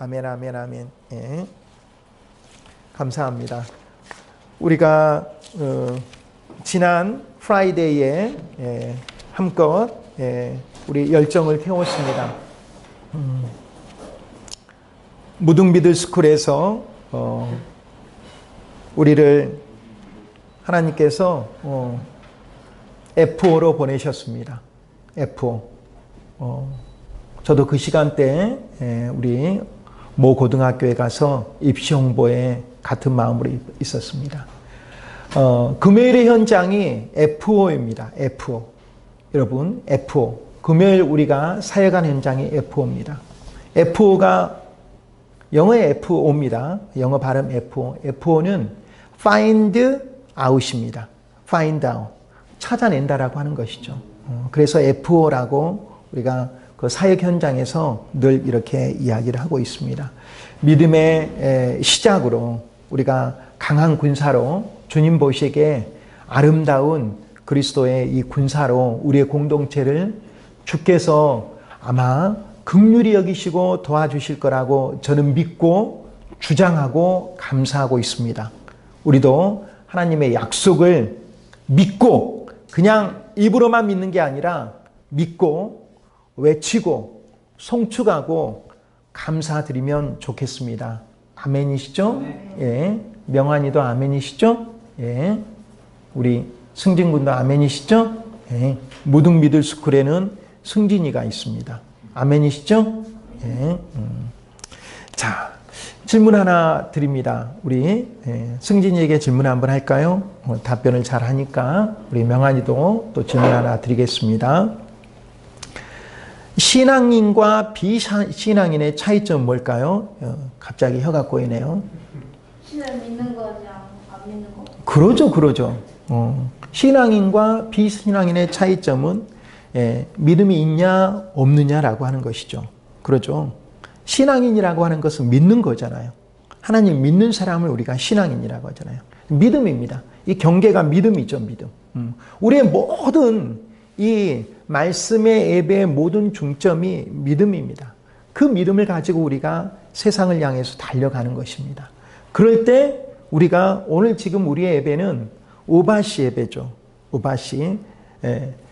아멘, 아멘, 아멘. 예. 감사합니다. 우리가 지난 프라이데이에 한껏 우리 열정을 태웠습니다. 무등비들스쿨에서 우리를 하나님께서 F5로 보내셨습니다. F5. 저도 그 시간대에 우리 모 고등학교에 가서 입시 홍보에 같은 마음으로 있었습니다. 금요일의 현장이 F5입니다. F5. 여러분, F5. 금요일 우리가 사역한 현장이 F5입니다. F5가 영어의 F5입니다. 영어 발음 F5. F5는 find out입니다. find out. 찾아낸다라고 하는 것이죠. 그래서 F5라고 우리가 그 사역 현장에서 늘 이렇게 이야기를 하고 있습니다. 믿음의 시작으로 우리가 강한 군사로 주님 보시기에 아름다운 그리스도의 이 군사로 우리의 공동체를 주께서 아마 긍휼히 여기시고 도와주실 거라고 저는 믿고 주장하고 감사하고 있습니다. 우리도 하나님의 약속을 믿고 그냥 입으로만 믿는 게 아니라 믿고 외치고 송축하고 감사드리면 좋겠습니다. 아멘이시죠? 예. 명환이도 아멘이시죠? 예. 우리 승진군도 아멘이시죠? 예. 무등비들스쿨에는 승진이가 있습니다. 아멘이시죠? 예. 자, 질문 하나 드립니다. 우리 승진이에게 질문 한번 할까요? 답변을 잘 하니까 우리 명환이도 또 질문 하나 드리겠습니다. 신앙인과 비신앙인의 차이점은 뭘까요? 갑자기 혀가 꼬이네요. 신을 믿는 거냐 안 믿는 거? 그러죠. 신앙인과 비신앙인의 차이점은 믿음이 있냐 없느냐라고 하는 것이죠. 그러죠. 신앙인이라고 하는 것은 믿는 거잖아요. 하나님 믿는 사람을 우리가 신앙인이라고 하잖아요. 믿음입니다. 이 경계가 믿음이죠. 믿음. 우리의 모든 이 말씀의 예배의 모든 중점이 믿음입니다. 그 믿음을 가지고 우리가 세상을 향해서 달려가는 것입니다. 그럴 때 우리가 오늘 지금 우리의 예배는 우바시 예배죠. 우바시.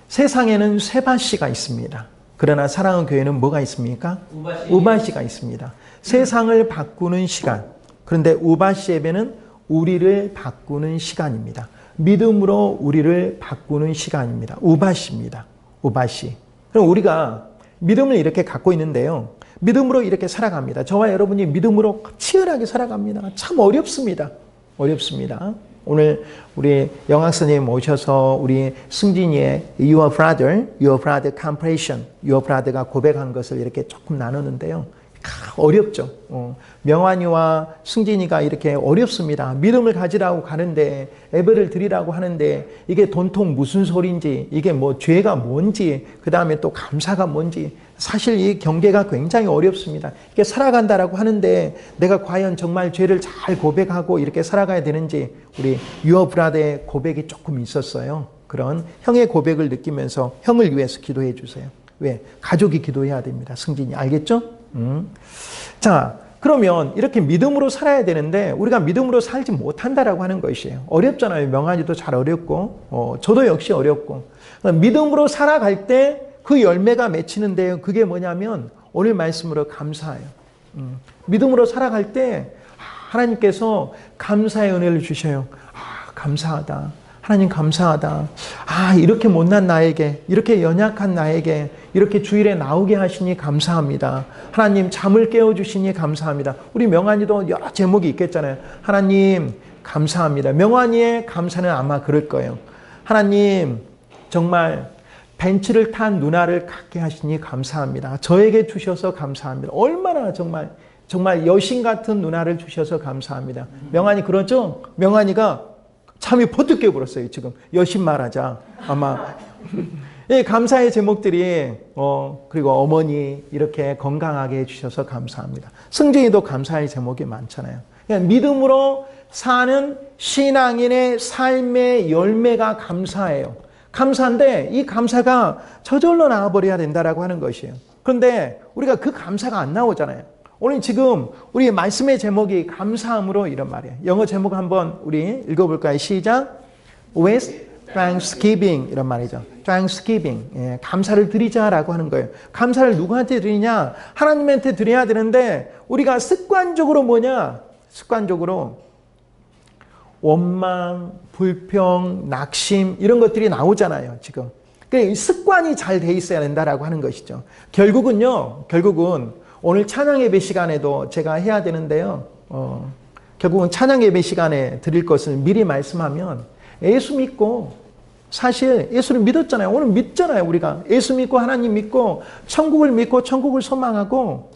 세상에는 세바시가 있습니다. 그러나 사랑의 교회는 뭐가 있습니까? 우바시가 있습니다. 세상을 바꾸는 시간. 그런데 우바시 예배는 우리를 바꾸는 시간입니다. 믿음으로 우리를 바꾸는 시간입니다. 우바시입니다. 우바시. 그럼 우리가 믿음을 이렇게 갖고 있는데요. 믿음으로 이렇게 살아갑니다. 저와 여러분이 믿음으로 치열하게 살아갑니다. 참 어렵습니다. 어렵습니다. 오늘 우리 영학 선생님 오셔서 우리 승진이의 Your brother confession, Your brother가 고백한 것을 이렇게 조금 나누는데요. 어렵죠. 명환이와 승진이가 이렇게 어렵습니다. 믿음을 가지라고 가는데 예배를 드리라고 하는데 이게 돈통 무슨 소리인지 이게 뭐 죄가 뭔지 그 다음에 또 감사가 뭔지 사실 이 경계가 굉장히 어렵습니다. 이렇게 살아간다라고 하는데 내가 과연 정말 죄를 잘 고백하고 이렇게 살아가야 되는지 우리 Your brother의 고백이 조금 있었어요. 그런 형의 고백을 느끼면서 형을 위해서 기도해 주세요. 왜? 가족이 기도해야 됩니다. 승진이 알겠죠? 자, 그러면 이렇게 믿음으로 살아야 되는데 우리가 믿음으로 살지 못한다라고 하는 것이에요. 어렵잖아요. 명환이도 잘 어렵고 저도 역시 어렵고 믿음으로 살아갈 때 그 열매가 맺히는데요. 그게 뭐냐면 오늘 말씀으로 감사해요. 믿음으로 살아갈 때 하나님께서 감사의 은혜를 주셔요. 감사하다. 하나님 감사하다. 이렇게 못난 나에게, 이렇게 연약한 나에게 이렇게 주일에 나오게 하시니 감사합니다. 하나님 잠을 깨워주시니 감사합니다. 우리 명환이도 여러 제목이 있겠잖아요. 하나님 감사합니다. 명환이의 감사는 아마 그럴 거예요. 하나님 정말 벤츠를 탄 누나를 갖게 하시니 감사합니다. 저에게 주셔서 감사합니다. 얼마나 정말 여신 같은 누나를 주셔서 감사합니다. 명환이 그러죠? 명환이가 잠이 퍼뜩 깨버렸어요. 지금 여신 말하자 아마 감사의 제목들이 그리고 어머니 이렇게 건강하게 해주셔서 감사합니다. 승진이도 감사의 제목이 많잖아요. 그냥 믿음으로 사는 신앙인의 삶의 열매가 감사해요. 감사인데 이 감사가 저절로 나와버려야 된다라고 하는 것이에요. 그런데 우리가 그 감사가 안 나오잖아요. 오늘 지금 우리 말씀의 제목이 감사함으로 이런 말이에요. 영어 제목 한번 우리 읽어볼까요? 시작. With Thanksgiving 이런 말이죠. Thanksgiving. 예, 감사를 드리자라고 하는 거예요. 감사를 누구한테 드리냐? 하나님한테 드려야 되는데 우리가 습관적으로 뭐냐? 습관적으로 원망, 불평, 낙심 이런 것들이 나오잖아요. 지금. 그러니까 습관이 잘 돼 있어야 된다라고 하는 것이죠. 결국은 오늘 찬양 예배 시간에도 제가 해야 되는데요. 결국은 찬양 예배 시간에 드릴 것을 미리 말씀하면 예수 믿고 사실 예수를 믿었잖아요. 오늘 믿잖아요. 우리가 예수 믿고 하나님 믿고 천국을 믿고 천국을 소망하고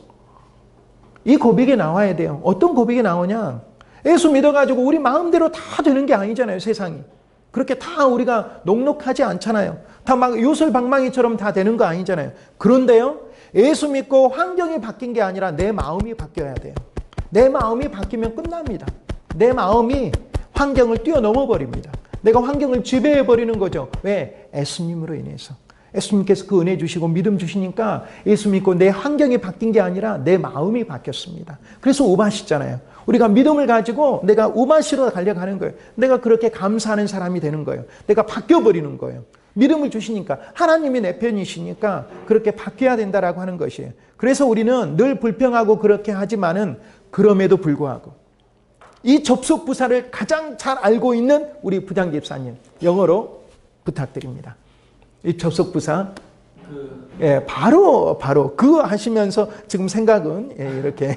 이 고백이 나와야 돼요. 어떤 고백이 나오냐? 예수 믿어가지고 우리 마음대로 다 되는 게 아니잖아요. 세상이. 그렇게 다 우리가 녹록하지 않잖아요. 다 막 요술방망이처럼 다 되는 거 아니잖아요. 그런데요. 예수 믿고 환경이 바뀐 게 아니라 내 마음이 바뀌어야 돼요. 내 마음이 바뀌면 끝납니다. 내 마음이 환경을 뛰어넘어 버립니다. 내가 환경을 지배해 버리는 거죠. 왜? 예수님으로 인해서. 예수님께서 그 은혜 주시고 믿음 주시니까 예수 믿고 내 환경이 바뀐 게 아니라 내 마음이 바뀌었습니다. 그래서 우바시잖아요. 우리가 믿음을 가지고 내가 우바시로 달려가는 거예요. 내가 그렇게 감사하는 사람이 되는 거예요. 내가 바뀌어버리는 거예요. 믿음을 주시니까 하나님이 내 편이시니까 그렇게 바뀌어야 된다라고 하는 것이에요. 그래서 우리는 늘 불평하고 그렇게 하지만은 그럼에도 불구하고 이 접속부사를 가장 잘 알고 있는 우리 부장 집사님 영어로 부탁드립니다. 이 접속부사 예, 바로 그거 하시면서 지금 생각은 예, 이렇게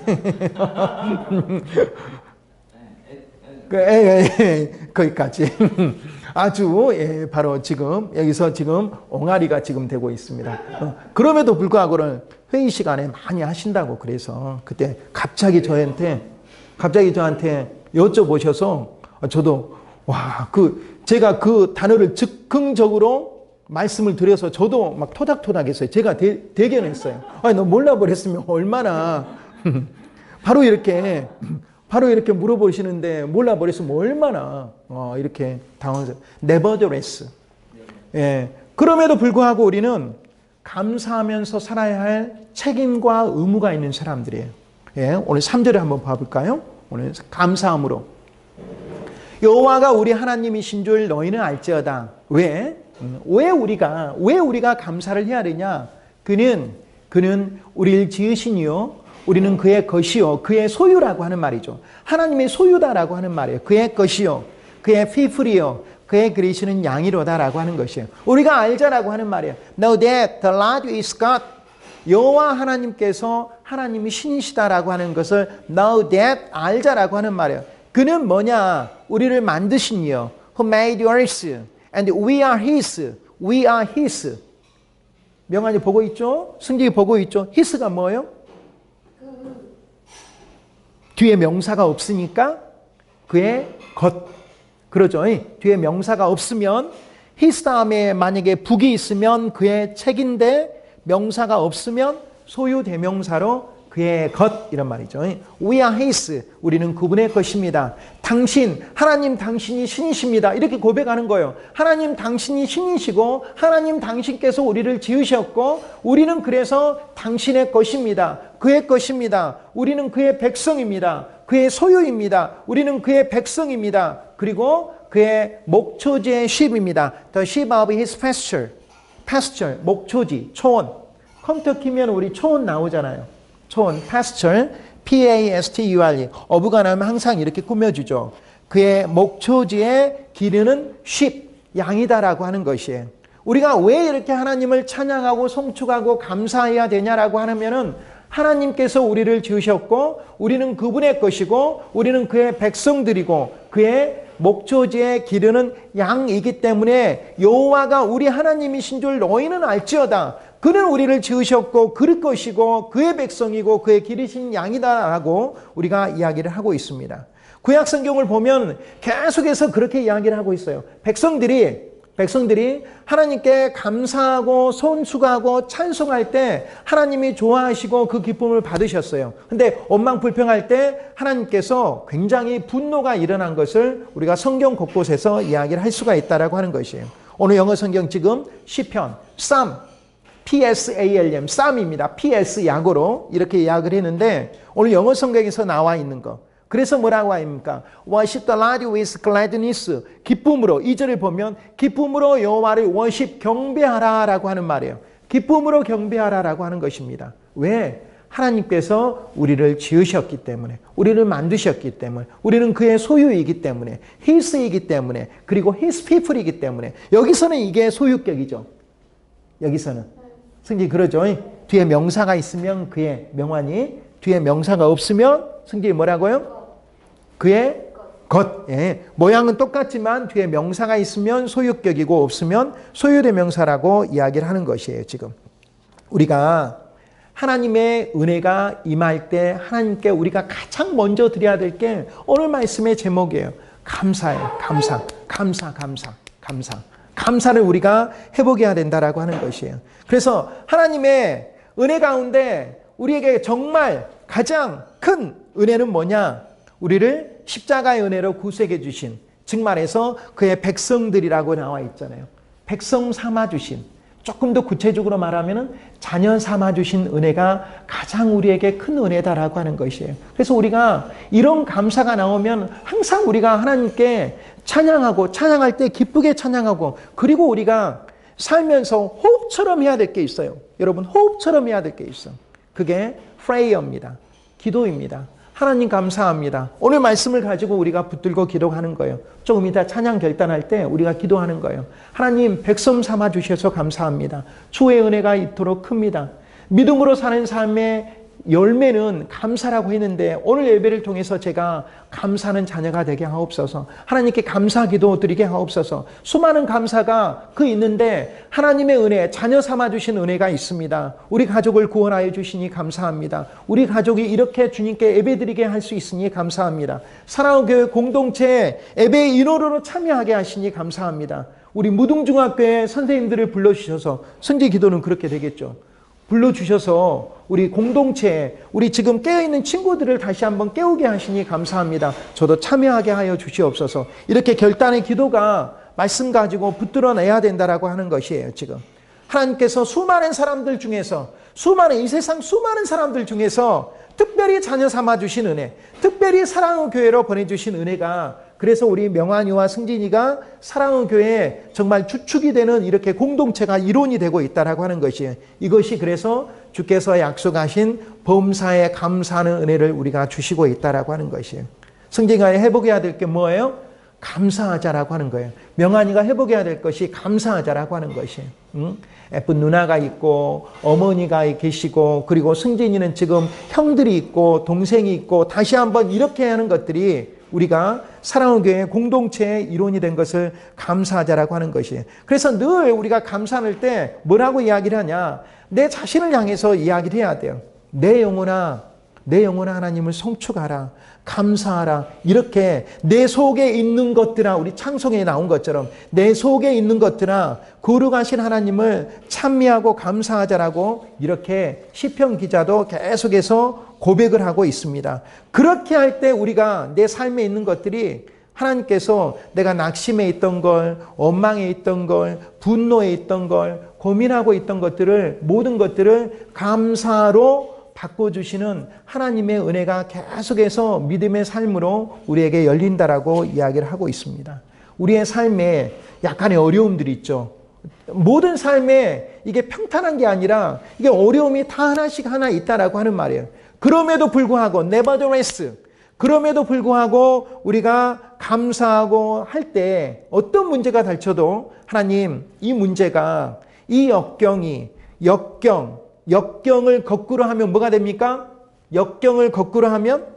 거기까지 아주 예, 바로 지금 여기서 지금 옹알이가 지금 되고 있습니다. 그럼에도 불구하고는 회의 시간에 많이 하신다고 그래서 그때 갑자기 저한테 여쭤보셔서 저도 제가 그 단어를 즉흥적으로 말씀을 드려서 저도 막 토닥토닥했어요. 제가 대견했어요. 아니 너 몰라버렸으면 얼마나 바로 이렇게 물어보시는데 몰라버렸으면 얼마나 이렇게 당황해서 nevertheless. 예. 그럼에도 불구하고 우리는 감사하면서 살아야 할 책임과 의무가 있는 사람들이에요. 예. 오늘 3절을 한번 봐볼까요? 오늘 감사함으로 여호와가 우리 하나님이신 줄 너희는 알지어다. 왜 우리가 감사를 해야 되냐? 그는 우리를 지으시니요 우리는 그의 것이요 그의 소유라고 하는 말이죠. 하나님의 소유다라고 하는 말이에요. 그의 것이요 그의 피플이요 그의 그리시는 양이로다라고 하는 것이에요. 우리가 알자라고 하는 말이에요. Know that the Lord is God. 여호와 하나님께서 하나님이 신이시다라고 하는 것을 know that 알자라고 하는 말이에요. 그는 뭐냐? 우리를 만드신 이요 Who made the earth and we are His. We are His. 명한이 보고 있죠? 승직이 보고 있죠? His가 뭐예요? 뒤에 명사가 없으니까 그의 것. 그러죠. 뒤에 명사가 없으면 his 다음에 만약에 북이 있으면 그의 책인데 명사가 없으면 소유 대명사로 그의 것 이런 말이죠. We are his. 우리는 그분의 것입니다. 하나님 당신이 신이십니다. 이렇게 고백하는 거예요. 하나님 당신이 신이시고 하나님 당신께서 우리를 지으셨고 우리는 그래서 당신의 것입니다. 그의 것입니다. 우리는 그의 백성입니다. 그의 소유입니다. 우리는 그의 백성입니다. 그리고 그의 목초지의 sheep입니다. The sheep of his pasture. pasture, 목초지, 초원. 컴퓨터 키면 우리 초원 나오잖아요. 초원, pasture, P-A-S-T-U-R-E. 어부가 나면 항상 이렇게 꾸며주죠. 그의 목초지에 기르는 sheep, 양이다라고 하는 것이에요. 우리가 왜 이렇게 하나님을 찬양하고 송축하고 감사해야 되냐라고 하면은 하나님께서 우리를 지으셨고 우리는 그분의 것이고 우리는 그의 백성들이고 그의 목초지에 기르는 양이기 때문에 여호와가 우리 하나님이신 줄 너희는 알지어다. 그는 우리를 지으셨고 그의 것이고 그의 백성이고 그의 기르신 양이다라고 우리가 이야기를 하고 있습니다. 구약 성경을 보면 계속해서 그렇게 이야기를 하고 있어요. 백성들이 하나님께 감사하고 손수고하고 찬송할 때 하나님이 좋아하시고 그 기쁨을 받으셨어요. 근데 원망불평할 때 하나님께서 굉장히 분노가 일어난 것을 우리가 성경 곳곳에서 이야기를 할 수가 있다라고 하는 것이에요. 오늘 영어 성경 지금 시편, Psalm, PSALM, 쌈입니다. PS 약어로 이렇게 약을 했는데 오늘 영어 성경에서 나와 있는 거. 그래서 뭐라고 합니까? Worship the Lord with gladness. 기쁨으로. 2절을 보면 기쁨으로 여호와를 worship, 경배하라 라고 하는 말이에요. 기쁨으로 경배하라 라고 하는 것입니다. 왜? 하나님께서 우리를 지으셨기 때문에, 우리를 만드셨기 때문에, 우리는 그의 소유이기 때문에, His이기 때문에, 그리고 His people이기 때문에. 여기서는 이게 소유격이죠. 여기서는. 성경이 그러죠. 뒤에 명사가 있으면 그의 명환이, 뒤에 명사가 없으면 성경이 뭐라고요? 그의 것. 예. 모양은 똑같지만 뒤에 명사가 있으면 소유격이고 없으면 소유대명사라고 이야기를 하는 것이에요. 지금 우리가 하나님의 은혜가 임할 때 하나님께 우리가 가장 먼저 드려야 될 게 오늘 말씀의 제목이에요. 감사예요. 감사. 감사를 우리가 회복해야 된다라고 하는 것이에요. 그래서 하나님의 은혜 가운데 우리에게 정말 가장 큰 은혜는 뭐냐? 우리를 십자가의 은혜로 구속해 주신, 즉 말해서 그의 백성들이라고 나와 있잖아요. 백성 삼아 주신, 조금 더 구체적으로 말하면 자녀 삼아 주신 은혜가 가장 우리에게 큰 은혜다라고 하는 것이에요. 그래서 우리가 이런 감사가 나오면 항상 우리가 하나님께 찬양하고, 찬양할 때 기쁘게 찬양하고, 그리고 우리가 살면서 호흡처럼 해야 될 게 있어요. 여러분, 호흡처럼 해야 될 게 있어요. 그게 prayer입니다. 기도입니다. 하나님 감사합니다. 오늘 말씀을 가지고 우리가 붙들고 기도하는 거예요. 조금 이따 찬양 결단할 때 우리가 기도하는 거예요. 하나님 백성 삼아 주셔서 감사합니다. 주의 은혜가 이토록 큽니다. 믿음으로 사는 삶의 열매는 감사라고 했는데 오늘 예배를 통해서 제가 감사하는 자녀가 되게 하옵소서. 하나님께 감사 기도 드리게 하옵소서. 수많은 감사가 있는데 하나님의 은혜, 자녀 삼아주신 은혜가 있습니다. 우리 가족을 구원하여 주시니 감사합니다. 우리 가족이 이렇게 주님께 예배드리게 할 수 있으니 감사합니다. 사랑하는 교회 공동체 예배의 인원으로 참여하게 하시니 감사합니다. 우리 무등중학교의 선생님들을 불러주셔서 선지 기도는 그렇게 되겠죠. 불러주셔서 우리 공동체에 우리 지금 깨어있는 친구들을 다시 한번 깨우게 하시니 감사합니다. 저도 참여하게 하여 주시옵소서. 이렇게 결단의 기도가 말씀 가지고 붙들어내야 된다라고 하는 것이에요. 지금 하나님께서 수많은 사람들 중에서 이 세상 수많은 사람들 중에서 특별히 자녀 삼아주신 은혜, 특별히 사랑의 교회로 보내주신 은혜가, 그래서 우리 명환이와 승진이가 사랑의 교회에 정말 주축이 되는 이렇게 공동체가 이론이 되고 있다라고 하는 것이에요. 이것이 그래서 주께서 약속하신 범사에 감사하는 은혜를 우리가 주시고 있다라고 하는 것이에요. 승진이가 회복해야 될 게 뭐예요? 감사하자라고 하는 거예요. 명환이가 회복해야 될 것이 감사하자라고 하는 것이에요. 예쁜 누나가 있고 어머니가 계시고 그리고 승진이는 지금 형들이 있고 동생이 있고 다시 한번 이렇게 하는 것들이 우리가 사랑의 교회 공동체의 이론이 된 것을 감사하자라고 하는 것이에요. 그래서 늘 우리가 감사할 때 뭐라고 이야기를 하냐? 내 자신을 향해서 이야기를 해야 돼요. 내 영혼아 하나님을 송축하라. 감사하라. 이렇게 내 속에 있는 것들아, 우리 찬송에 나온 것처럼 내 속에 있는 것들아 거룩하신 하나님을 찬미하고 감사하자라고 이렇게 시편 기자도 계속해서 고백을 하고 있습니다. 그렇게 할 때 우리가 내 삶에 있는 것들이 하나님께서 내가 낙심에 있던 걸, 원망에 있던 걸, 분노에 있던 걸, 고민하고 있던 것들을, 모든 것들을 감사로 바꿔주시는 하나님의 은혜가 계속해서 믿음의 삶으로 우리에게 열린다라고 이야기를 하고 있습니다. 우리의 삶에 약간의 어려움들이 있죠. 모든 삶에 이게 평탄한 게 아니라 이게 어려움이 다 하나씩 하나 있다라고 하는 말이에요. 그럼에도 불구하고 nevertheless, 그럼에도 불구하고 우리가 감사하고 할 때 어떤 문제가 닥쳐도 하나님, 이 문제가, 이 역경을 거꾸로 하면 뭐가 됩니까? 역경을 거꾸로 하면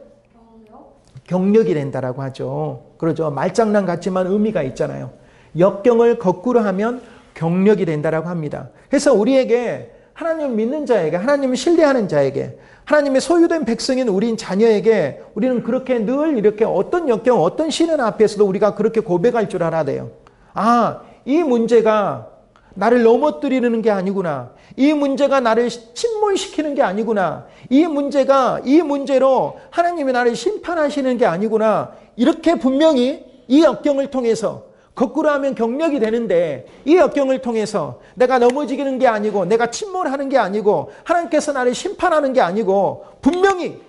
경력이 된다라고 하죠. 그러죠. 말장난 같지만 의미가 있잖아요. 역경을 거꾸로 하면 경력이 된다라고 합니다. 그래서 우리에게, 하나님을 믿는 자에게, 하나님을 신뢰하는 자에게, 하나님의 소유된 백성인 우린 자녀에게 우리는 그렇게 늘 이렇게 어떤 역경, 어떤 시련 앞에서도 우리가 그렇게 고백할 줄 알아야 돼요. 아, 이 문제가 나를 넘어뜨리는 게 아니구나. 이 문제가 나를 침몰시키는 게 아니구나. 이 문제로 하나님이 나를 심판하시는 게 아니구나. 이렇게 분명히 이 역경을 통해서 거꾸로 하면 경력이 되는데 이 역경을 통해서 내가 넘어지는 게 아니고 내가 침몰하는 게 아니고 하나님께서 나를 심판하는 게 아니고 분명히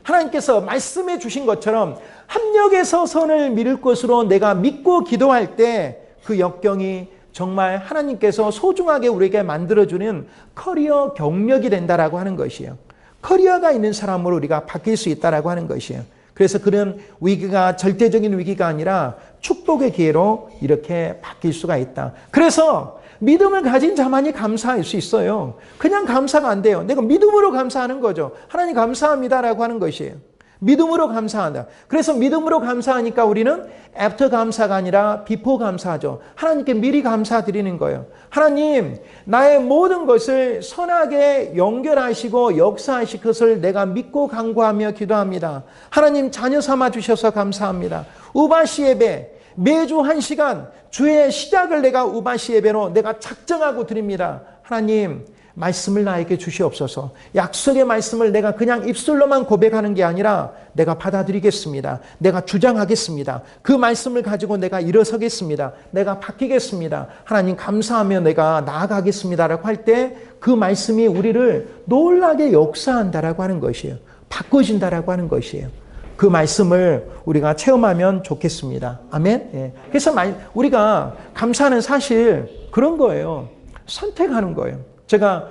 하나님께서 말씀해 주신 것처럼 합력해서 선을 미룰 것으로 내가 믿고 기도할 때 그 역경이 정말 하나님께서 소중하게 우리에게 만들어주는 커리어 경력이 된다라고 하는 것이에요. 커리어가 있는 사람으로 우리가 바뀔 수 있다라고 하는 것이에요. 그래서 그런 위기가 절대적인 위기가 아니라 축복의 기회로 이렇게 바뀔 수가 있다. 그래서 믿음을 가진 자만이 감사할 수 있어요. 그냥 감사가 안 돼요. 내가 믿음으로 감사하는 거죠. 하나님 감사합니다라고 하는 것이에요. 믿음으로 감사한다. 그래서 믿음으로 감사하니까 우리는 애프터 감사가 아니라 비포 감사하죠. 하나님께 미리 감사드리는 거예요. 하나님, 나의 모든 것을 선하게 연결하시고 역사하실 것을 내가 믿고 간구하며 기도합니다. 하나님 자녀 삼아 주셔서 감사합니다. 우바시 예배 매주 1시간 주의 시작을 내가 우바시 예배로 내가 작정하고 드립니다. 하나님 말씀을 나에게 주시옵소서. 약속의 말씀을 내가 그냥 입술로만 고백하는 게 아니라 내가 받아들이겠습니다. 내가 주장하겠습니다. 그 말씀을 가지고 내가 일어서겠습니다. 내가 바뀌겠습니다. 하나님 감사하며 내가 나아가겠습니다라고 할 때 그 말씀이 우리를 놀라게 역사한다라고 하는 것이에요. 바꿔진다라고 하는 것이에요. 그 말씀을 우리가 체험하면 좋겠습니다. 아멘. 예. 그래서 우리가 감사는 사실 그런 거예요. 선택하는 거예요. 제가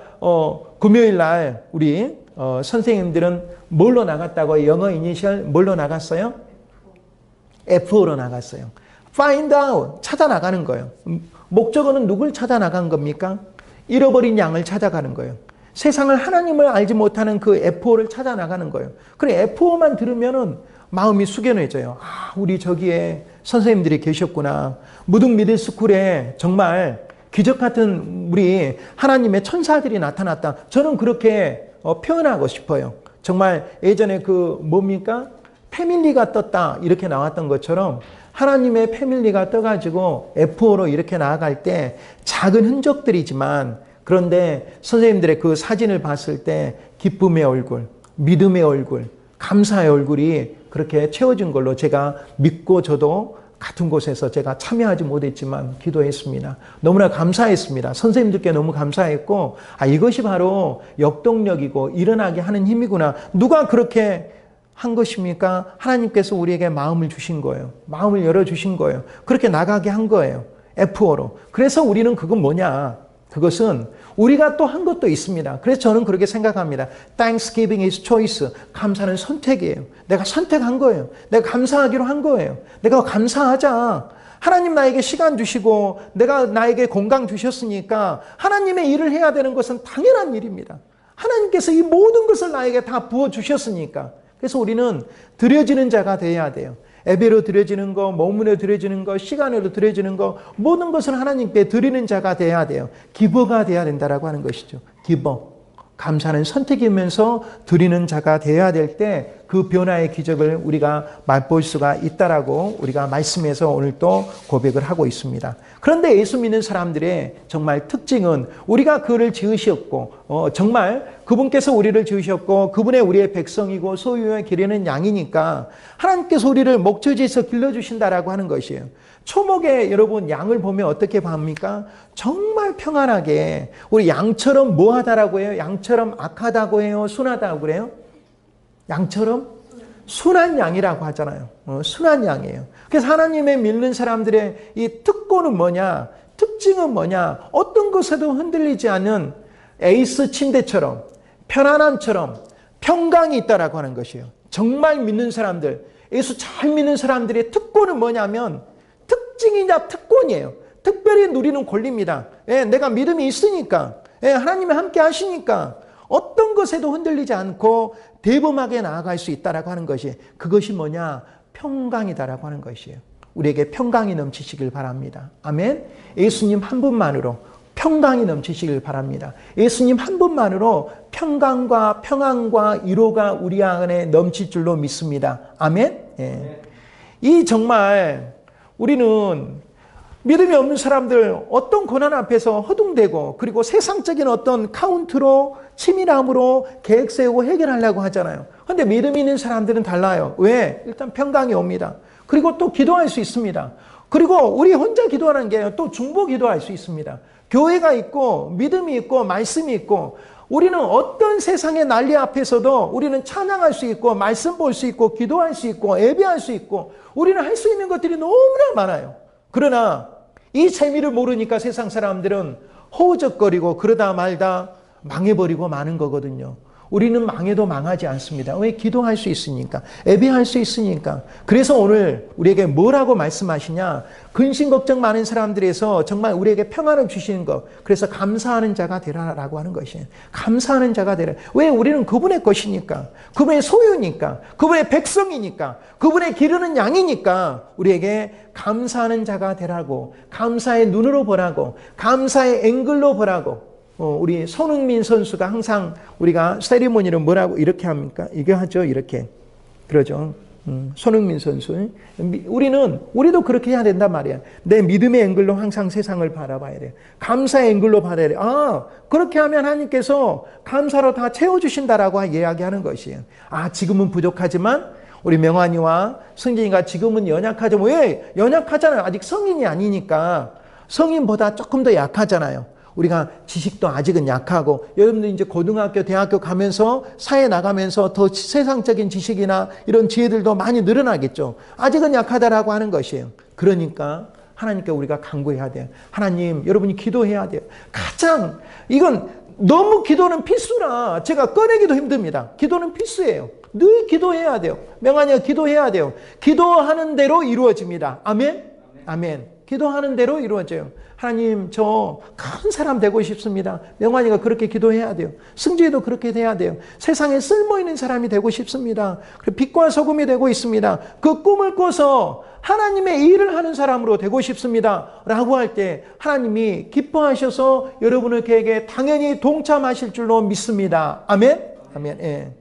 금요일 날 우리 선생님들은 뭘로 나갔다고요? 영어 이니셜 뭘로 나갔어요? F로 나갔어요. Find out, 찾아 나가는 거예요. 목적어는 누굴 찾아 나간 겁니까? 잃어버린 양을 찾아가는 거예요. 세상을 하나님을 알지 못하는 그 F5를 찾아 나가는 거예요. 그래 F5만 들으면은 마음이 숙연해져요. 아, 우리 저기에 선생님들이 계셨구나. 무등 미들스쿨에 정말 기적 같은 우리 하나님의 천사들이 나타났다. 저는 그렇게 표현하고 싶어요. 정말 예전에 그 뭡니까? 패밀리가 떴다 이렇게 나왔던 것처럼 하나님의 패밀리가 떠가지고 F5로 이렇게 나아갈 때 작은 흔적들이지만 그런데 선생님들의 그 사진을 봤을 때 기쁨의 얼굴, 믿음의 얼굴, 감사의 얼굴이 그렇게 채워진 걸로 제가 믿고 저도 같은 곳에서 제가 참여하지 못했지만 기도했습니다. 너무나 감사했습니다. 선생님들께 너무 감사했고 이것이 바로 역동력이고 일어나게 하는 힘이구나. 누가 그렇게 한 것입니까? 하나님께서 우리에게 마음을 주신 거예요. 마음을 열어주신 거예요. 그렇게 나가게 한 거예요. F5로. 그래서 우리는 그건 뭐냐? 그것은 우리가 또 한 것도 있습니다. 그래서 저는 그렇게 생각합니다. Thanksgiving is choice. 감사는 선택이에요. 내가 선택한 거예요. 내가 감사하기로 한 거예요. 내가 감사하자. 하나님 나에게 시간 주시고 내가 나에게 건강 주셨으니까 하나님의 일을 해야 되는 것은 당연한 일입니다. 하나님께서 이 모든 것을 나에게 다 부어주셨으니까. 그래서 우리는 드려지는 자가 되어야 돼요. 예배로 드려지는 거, 몸으로 드려지는 거, 시간으로 드려지는 거 모든 것을 하나님께 드리는 자가 되어야 돼요. 기버가 되어야 된다라고 하는 것이죠. 기버. 감사는 선택이면서 드리는 자가 되어야 될 때 그 변화의 기적을 우리가 맛볼 수가 있다라고 우리가 말씀에서 오늘 또 고백을 하고 있습니다. 그런데 예수 믿는 사람들의 정말 특징은 우리가 그를 지으셨고 정말 그분께서 우리를 지으셨고 그분의 우리의 백성이고 소유의 기르는 양이니까 하나님께서 우리를 목젖에서 길러주신다라고 하는 것이에요. 초목에 여러분 양을 보면 어떻게 봅니까? 정말 평안하게 우리 양처럼 뭐하다라고 해요? 양처럼 악하다고 해요? 순하다고 그래요? 양처럼 순한 양이라고 하잖아요. 순한 양이에요. 그래서 하나님의 믿는 사람들의 이 특권은 뭐냐? 특징은 뭐냐? 어떤 것에도 흔들리지 않는 에이스 침대처럼 편안함처럼 평강이 있다라고 하는 것이에요. 정말 믿는 사람들, 예수 잘 믿는 사람들의 특권은 뭐냐면 특징이냐 특권이에요. 특별히 누리는 권리입니다. 내가 믿음이 있으니까, 하나님이 함께 하시니까 어떤 것에도 흔들리지 않고 대범하게 나아갈 수 있다라고 하는 것이 그것이 뭐냐? 평강이다라고 하는 것이에요. 우리에게 평강이 넘치시길 바랍니다. 아멘. 예수님 한 분만으로 평강이 넘치시길 바랍니다. 예수님 한 분만으로 평강과 평안과 위로가 우리 안에 넘칠 줄로 믿습니다. 아멘. 예. 이 정말 우리는 믿음이 없는 사람들 어떤 고난 앞에서 허둥대고 그리고 세상적인 어떤 카운트로 치밀함으로 계획 세우고 해결하려고 하잖아요. 그런데 믿음이 있는 사람들은 달라요. 왜? 일단 평강이 옵니다. 그리고 또 기도할 수 있습니다. 그리고 우리 혼자 기도하는 게 또 중보 기도할 수 있습니다. 교회가 있고 믿음이 있고 말씀이 있고 우리는 어떤 세상의 난리 앞에서도 우리는 찬양할 수 있고 말씀 볼 수 있고 기도할 수 있고 예배할 수 있고 우리는 할 수 있는 것들이 너무나 많아요. 그러나 이 재미를 모르니까 세상 사람들은 허우적거리고 그러다 말다 망해버리고 마는 거거든요. 우리는 망해도 망하지 않습니다. 왜? 기도할 수 있으니까. 예배할 수 있으니까. 그래서 오늘 우리에게 뭐라고 말씀하시냐? 근심 걱정 많은 사람들에서 정말 우리에게 평안을 주시는 것. 그래서 감사하는 자가 되라라고 하는 것이에요. 감사하는 자가 되라. 왜? 우리는 그분의 것이니까. 그분의 소유니까. 그분의 백성이니까. 그분의 기르는 양이니까 우리에게 감사하는 자가 되라고. 감사의 눈으로 보라고. 감사의 앵글로 보라고. 우리 손흥민 선수가 항상 우리가 세리머니를 뭐라고 이렇게 합니까? 이거 하죠. 이렇게. 그러죠. 손흥민 선수. 우리도 그렇게 해야 된단 말이야. 내 믿음의 앵글로 항상 세상을 바라봐야 돼. 감사의 앵글로 바라야 돼. 그렇게 하면 하나님께서 감사로 다 채워주신다라고 이야기하는 것이에요. 지금은 부족하지만 우리 명환이와 승진이가 지금은 연약하죠. 왜? 연약하잖아요. 아직 성인이 아니니까. 성인보다 조금 더 약하잖아요. 우리가 지식도 아직은 약하고 여러분들 이제 고등학교, 대학교 가면서 사회 나가면서 더 세상적인 지식이나 이런 지혜들도 많이 늘어나겠죠. 아직은 약하다라고 하는 것이에요. 그러니까 하나님께 우리가 간구해야 돼요. 하나님, 여러분이 기도해야 돼요. 이건 너무 기도는 필수라 제가 꺼내기도 힘듭니다. 기도는 필수예요. 늘 기도해야 돼요. 명환이가 기도해야 돼요. 기도하는 대로 이루어집니다. 아멘? 아멘. 기도하는 대로 이루어져요. 하나님, 저 큰 사람 되고 싶습니다. 명환이가 그렇게 기도해야 돼요. 승주이도 그렇게 돼야 돼요. 세상에 쓸모있는 사람이 되고 싶습니다. 빛과 소금이 되고 있습니다. 그 꿈을 꿔서 하나님의 일을 하는 사람으로 되고 싶습니다. 라고 할 때 하나님이 기뻐하셔서 여러분에게 당연히 동참하실 줄로 믿습니다. 아멘? 아멘. 예.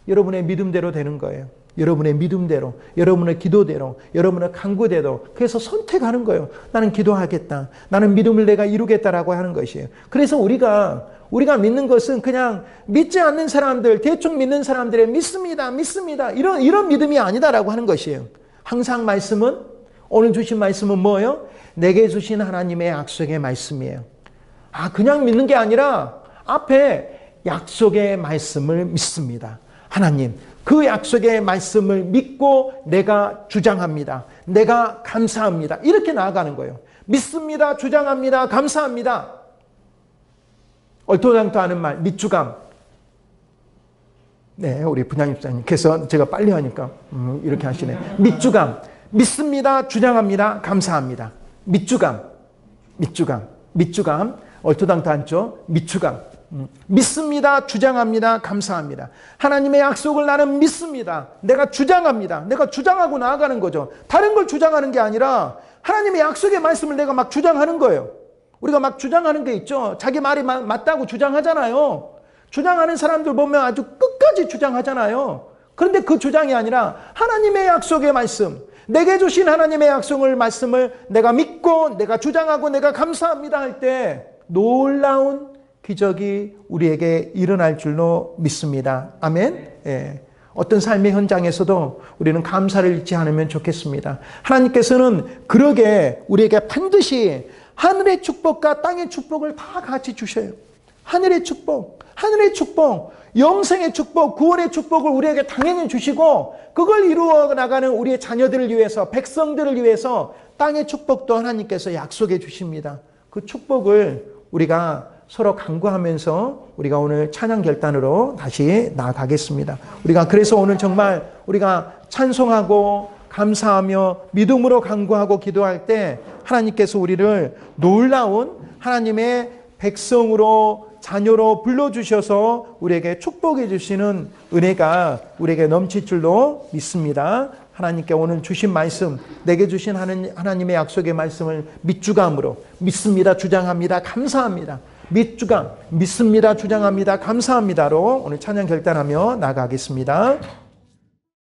여러분의 믿음대로 되는 거예요. 여러분의 믿음대로, 여러분의 기도대로, 여러분의 간구대로. 그래서 선택하는 거예요. 나는 기도하겠다. 나는 믿음을 내가 이루겠다라고 하는 것이에요. 그래서 우리가 믿는 것은 그냥 믿지 않는 사람들, 대충 믿는 사람들의 믿습니다. 이런 믿음이 아니다라고 하는 것이에요. 항상 말씀은, 오늘 주신 말씀은 뭐예요? 내게 주신 하나님의 약속의 말씀이에요. 그냥 믿는 게 아니라 앞에 약속의 말씀을 믿습니다. 하나님, 그 약속의 말씀을 믿고 내가 주장합니다. 내가 감사합니다. 이렇게 나아가는 거예요. 믿습니다. 주장합니다. 감사합니다. 얼토당토 하는 말, 밑주감. 네, 우리 분양입사님께서 제가 빨리 하니까 이렇게 하시네. 밑주감. 믿습니다. 주장합니다. 감사합니다. 밑주감. 얼토당토 않죠? 밑주감. 믿습니다. 주장합니다. 감사합니다. 하나님의 약속을 나는 믿습니다. 내가 주장합니다. 내가 주장하고 나아가는 거죠. 다른 걸 주장하는 게 아니라 하나님의 약속의 말씀을 내가 막 주장하는 거예요. 우리가 막 주장하는 게 있죠. 자기 말이 맞다고 주장하잖아요. 주장하는 사람들 보면 아주 끝까지 주장하잖아요. 그런데 그 주장이 아니라 하나님의 약속의 말씀, 내게 주신 하나님의 약속을 말씀을 내가 믿고 내가 주장하고 내가 감사합니다 할 때 놀라운 기적이 우리에게 일어날 줄로 믿습니다. 아멘. 예. 어떤 삶의 현장에서도 우리는 감사를 잃지 않으면 좋겠습니다. 하나님께서는 그러게 우리에게 반드시 하늘의 축복과 땅의 축복을 다 같이 주셔요. 하늘의 축복, 영생의 축복, 구원의 축복을 우리에게 당연히 주시고 그걸 이루어 나가는 우리의 자녀들을 위해서, 백성들을 위해서 땅의 축복도 하나님께서 약속해 주십니다. 그 축복을 우리가 서로 간구하면서 우리가 오늘 찬양 결단으로 다시 나아가겠습니다. 우리가 그래서 오늘 정말 우리가 찬송하고 감사하며 믿음으로 간구하고 기도할 때 하나님께서 우리를 놀라운 하나님의 백성으로 자녀로 불러주셔서 우리에게 축복해 주시는 은혜가 우리에게 넘칠 줄로 믿습니다. 하나님께 오늘 주신 말씀, 내게 주신 하나님의 약속의 말씀을 믿주감으로 믿습니다, 주장합니다, 감사합니다. 믿습니다, 주장합니다, 감사합니다로 오늘 찬양 결단하며 나아가겠습니다.